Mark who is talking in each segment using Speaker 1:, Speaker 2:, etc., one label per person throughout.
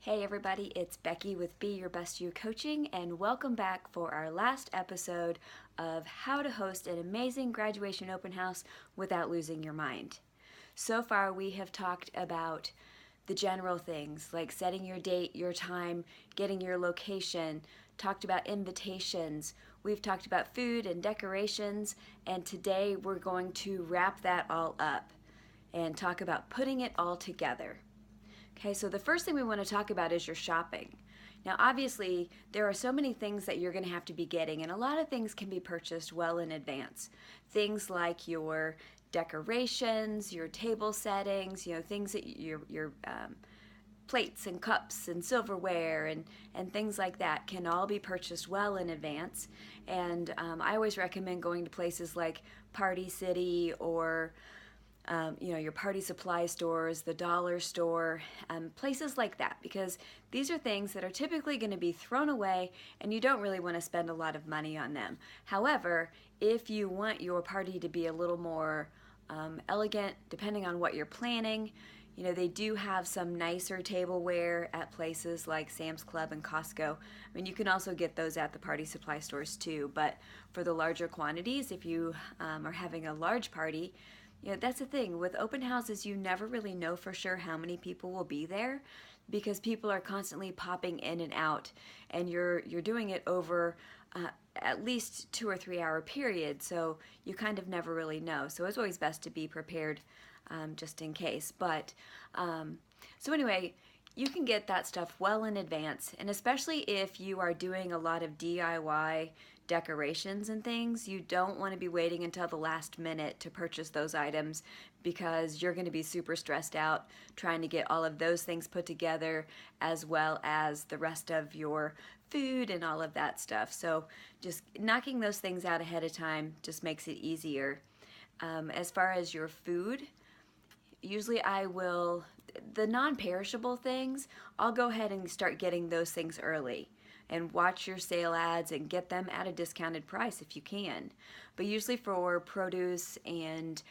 Speaker 1: Hey everybody, it's Becky with Be Your Best You Coaching, and welcome back for our last episode of how to host an amazing graduation open house without losing your mind. So far, we have talked about the general things like setting your date, your time, getting your location, talked about invitations, we've talked about food and decorations, and today we're going to wrap that all up and talk about putting it all together. Okay, so the first thing we want to talk about is your shopping. Now, obviously, there are so many things that you're going to have to be getting, and a lot of things can be purchased well in advance. Things like your decorations, your table settings, things that your plates and cups and silverware and things like that can all be purchased well in advance. And I always recommend going to places like Party City or your party supply stores, the dollar store, places like that, because these are things that are typically going to be thrown away and you don't really want to spend a lot of money on them. However, if you want your party to be a little more elegant, depending on what you're planning, they do have some nicer tableware at places like Sam's Club and Costco. I mean, you can also get those at the party supply stores too, but for the larger quantities, if you are having a large party, that's the thing. With open houses, you never really know for sure how many people will be there because people are constantly popping in and out, and you're doing it over at least 2 or 3 hour period, so you kind of never really know. So it's always best to be prepared just in case. But so anyway, you can get that stuff well in advance, and especially if you are doing a lot of DIY decorations and things, you don't want to be waiting until the last minute to purchase those items because you're going to be super stressed out trying to get all of those things put together as well as the rest of your food and all of that stuff. So just knocking those things out ahead of time just makes it easier. As far as your food, usually the non-perishable things, I'll go ahead and start getting those things early and watch your sale ads and get them at a discounted price if you can. But usually for produce and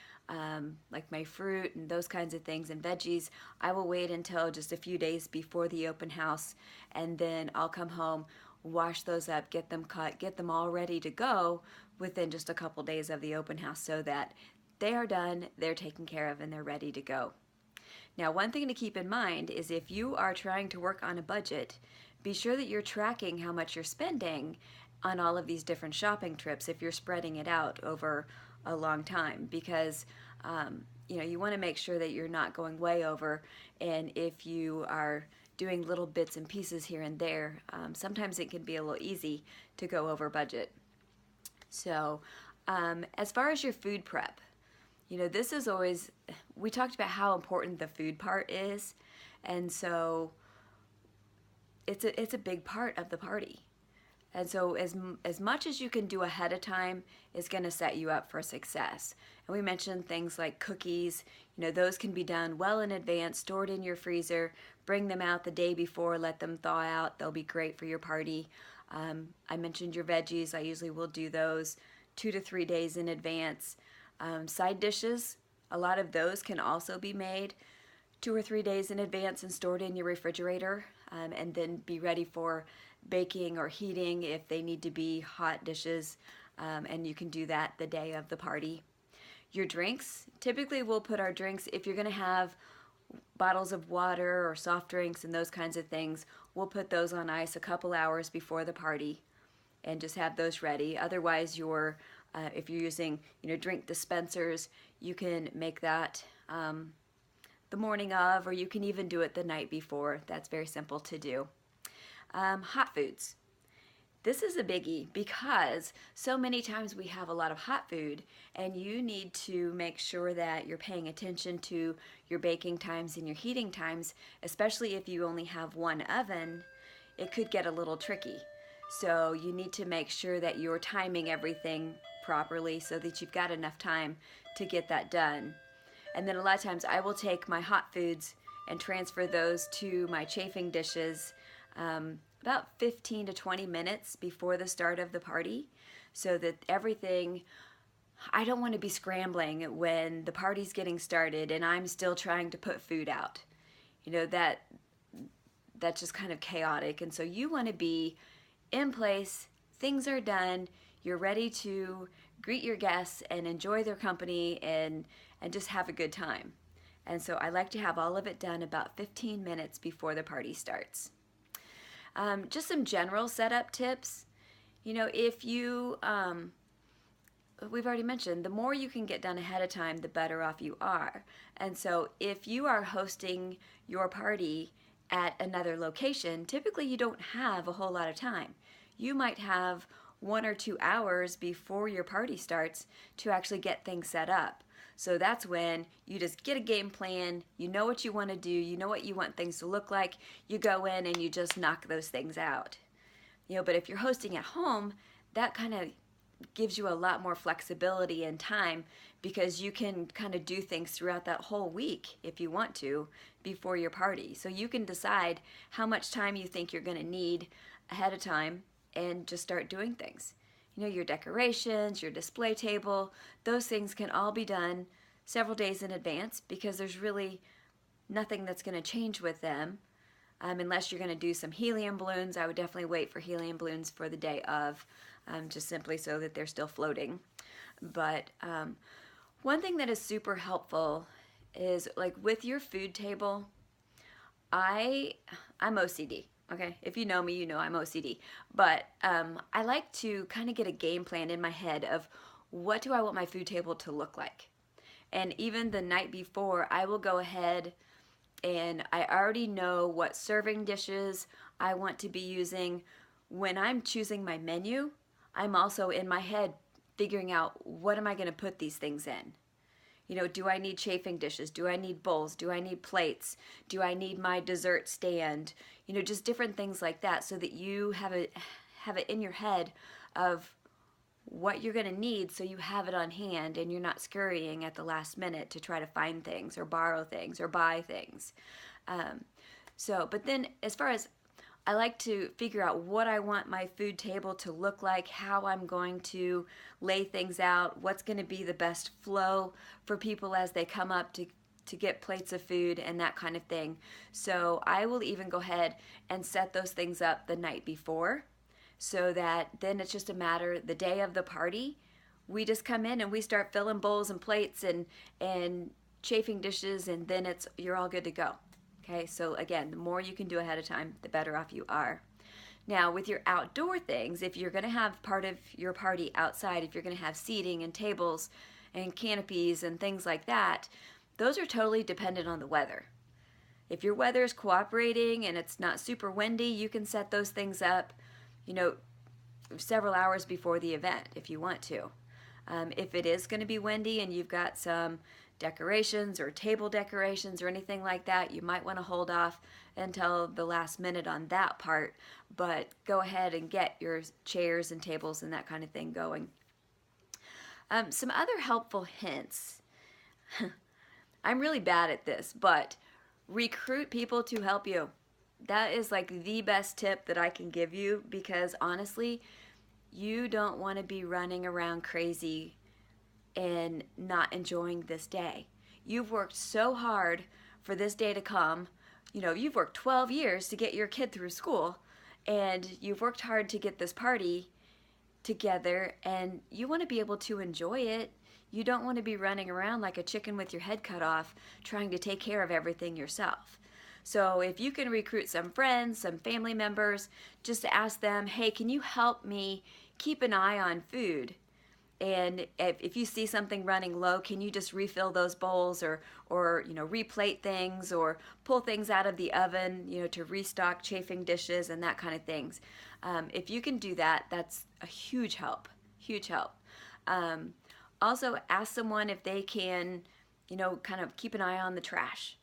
Speaker 1: like my fruit and those kinds of things and veggies, I will wait until just a few days before the open house, and then I'll come home, wash those up, get them cut, get them all ready to go within just a couple days of the open house so that they are done, they're taken care of, and they're ready to go. Now, one thing to keep in mind is if you are trying to work on a budget, be sure that you're tracking how much you're spending on all of these different shopping trips if you're spreading it out over a long time, because you want to make sure that you're not going way over, and if you are doing little bits and pieces here and there, sometimes it can be a little easy to go over budget. So as far as your food prep, this is always, we talked about how important the food part is, and so it's a big part of the party. And so as much as you can do ahead of time is going to set you up for success. And we mentioned things like cookies, those can be done well in advance, stored in your freezer, bring them out the day before, let them thaw out. They'll be great for your party. I mentioned your veggies. I usually will do those 2 to 3 days in advance. Side dishes, a lot of those can also be made 2 or 3 days in advance and stored in your refrigerator, and then be ready for baking or heating if they need to be hot dishes, and you can do that the day of the party. Your drinks, typically we'll put our drinks, if you're going to have bottles of water or soft drinks and those kinds of things, we'll put those on ice a couple hours before the party and just have those ready. Otherwise, if you're using drink dispensers, you can make that the morning of, or you can even do it the night before. That's very simple to do. Hot foods. This is a biggie because so many times we have a lot of hot food, and you need to make sure that you're paying attention to your baking times and your heating times, especially if you only have one oven. It could get a little tricky. So you need to make sure that you're timing everything properly so that you've got enough time to get that done. And then a lot of times I will take my hot foods and transfer those to my chafing dishes about 15 to 20 minutes before the start of the party, so that I don't want to be scrambling when the party's getting started and I'm still trying to put food out. That that's just kind of chaotic. And so you want to be in place, things are done, you're ready to greet your guests and enjoy their company and just have a good time. And so I like to have all of it done about 15 minutes before the party starts. Just some general setup tips. If you, we've already mentioned, the more you can get done ahead of time, the better off you are. And so if you are hosting your party at another location, typically you don't have a whole lot of time. You might have 1 or 2 hours before your party starts to actually get things set up. So that's when you just get a game plan, you know what you want to do, you know what you want things to look like, you go in and you just knock those things out. But if you're hosting at home, that kind of gives you a lot more flexibility and time, because you can kind of do things throughout that whole week if you want to before your party. So you can decide how much time you think you're going to need ahead of time and just start doing things. Your decorations, your display table, those things can all be done several days in advance, because there's really nothing that's going to change with them. Unless you're going to do some helium balloons. I would definitely wait for helium balloons for the day of, just simply so that they're still floating. But one thing that is super helpful is, like, with your food table, I'm OCD. Okay, if you know me, you know I'm OCD. But I like to kind of get a game plan in my head of what do I want my food table to look like. And even the night before, I will go ahead and I already know what serving dishes I want to be using. When I'm choosing my menu, I'm also in my head figuring out, what am I going to put these things in? Do I need chafing dishes? Do I need bowls? Do I need plates? Do I need my dessert stand? Just different things like that, so that you have it in your head of what you're going to need, so you have it on hand and you're not scurrying at the last minute to try to find things or borrow things or buy things. But then, as far as, I like to figure out what I want my food table to look like, how I'm going to lay things out, what's going to be the best flow for people as they come up to get plates of food and that kind of thing. So I will even go ahead and set those things up the night before, so that then it's just a matter, the day of the party, we just come in and we start filling bowls and plates and chafing dishes, and then you're all good to go. Okay, so again, the more you can do ahead of time, the better off you are. Now, with your outdoor things, if you're going to have part of your party outside, if you're going to have seating and tables and canopies and things like that, those are totally dependent on the weather. If your weather is cooperating and it's not super windy, you can set those things up, several hours before the event if you want to. If it is going to be windy and you've got some decorations or table decorations or anything like that, you might want to hold off until the last minute on that part, but go ahead and get your chairs and tables and that kind of thing going. Some other helpful hints. I'm really bad at this, but recruit people to help you. That is like the best tip that I can give you, because honestly, you don't want to be running around crazy and not enjoying this day. You've worked so hard for this day to come. You've worked 12 years to get your kid through school, and you've worked hard to get this party together, and you want to be able to enjoy it. You don't want to be running around like a chicken with your head cut off trying to take care of everything yourself. So if you can recruit some friends, some family members, just to ask them, hey, can you help me keep an eye on food? And if you see something running low, can you just refill those bowls or replate things or pull things out of the oven, to restock chafing dishes and that kind of things. If you can do that, that's a huge help, huge help. Also, ask someone if they can, kind of keep an eye on the trash.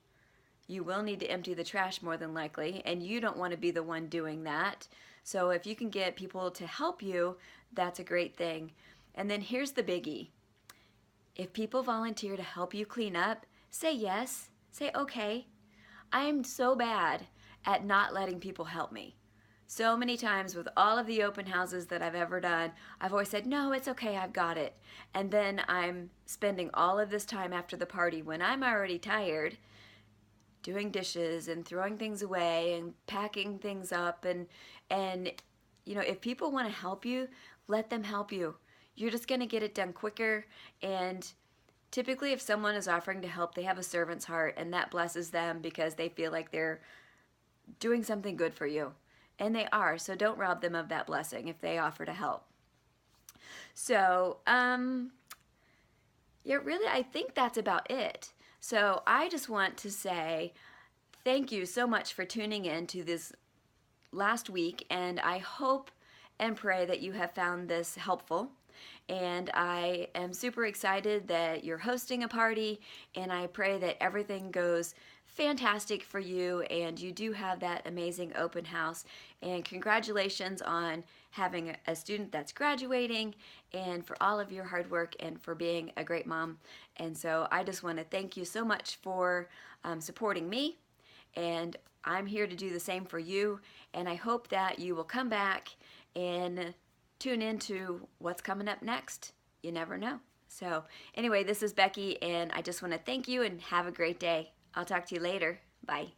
Speaker 1: You will need to empty the trash more than likely, and you don't want to be the one doing that. So if you can get people to help you, that's a great thing. And then here's the biggie. If people volunteer to help you clean up, say yes. Say, okay. I am so bad at not letting people help me. So many times with all of the open houses that I've ever done, I've always said, no, it's okay, I've got it. And then I'm spending all of this time after the party when I'm already tired doing dishes and throwing things away and packing things up, and if people want to help you, let them help you. You're just going to get it done quicker. And typically if someone is offering to help, they have a servant's heart, and that blesses them because they feel like they're doing something good for you. And they are, so don't rob them of that blessing if they offer to help. So, really, I think that's about it. So I just want to say thank you so much for tuning in to this last week, and I hope and pray that you have found this helpful. And I am super excited that you're hosting a party, and I pray that everything goes fantastic for you and you do have that amazing open house. And congratulations on having a student that's graduating, and for all of your hard work and for being a great mom. And so I just want to thank you so much for supporting me, and I'm here to do the same for you. And I hope that you will come back and tune into what's coming up next. You never know. So anyway, this is Becky, and I just want to thank you and have a great day. I'll talk to you later. Bye.